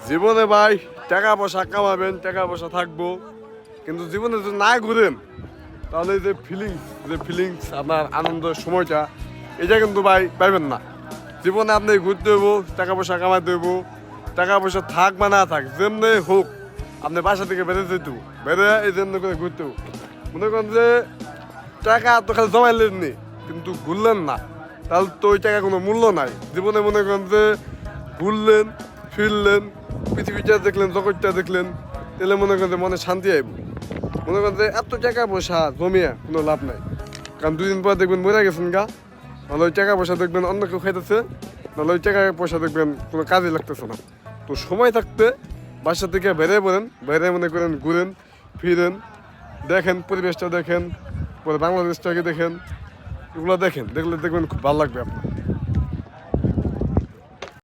জীবনে ভাই টাকা পয়সা কামাবেন, টাকা পয়সা থাকবো, কিন্তু জীবনে যদি না ঘুরেন তাহলে যে ফিলিংস আপনার আনন্দের সময়টা এটা কিন্তু ভাই পাইবেন না। জীবনে আপনি ঘুরতে হইব, টাকা পয়সা কামাইতে হইব, টাকা পয়সা থাক বা না থাক যেমনি হোক আপনি বাসা থেকে বেড়ে যেত, বেড়ে এই জন্য করে ঘুরতে হোক। মনে করেন যে টাকা তো খালি জমাইলেন নি কিন্তু ঘুরলেন না, তাহলে তো ওই টাকা কোনো মূল্য নাই। জীবনে মনে করেন যে ঘুরলেন, ফিরলেন, পৃথিবীটা দেখলেন, জগৎটা দেখলেন, তাহলে মনে করেন যে মনে শান্তি আইব। মনে করেন যে এত টাকা পয়সা জমিয়ে কোনো লাভ নাই, কারণ 2 দিন পর দেখবেন মরে গেছেন গা। নাহলে ওই টাকা পয়সা দেখবেন অন্য কেউ খাইতেছে, নাহলে ওই টাকা পয়সা দেখবেন কোনো কাজে লাগতেছে না। তো সময় থাকতে বাসা থেকে বেরিয়ে পড়েন, বেরিয়ে মনে করেন ঘুরেন, ফিরেন, দেখেন পরিবেশটা, দেখেন পরে বাংলাদেশটাকে দেখেন, এগুলো দেখেন, দেখলে দেখবেন খুব ভালো লাগবে আপনার।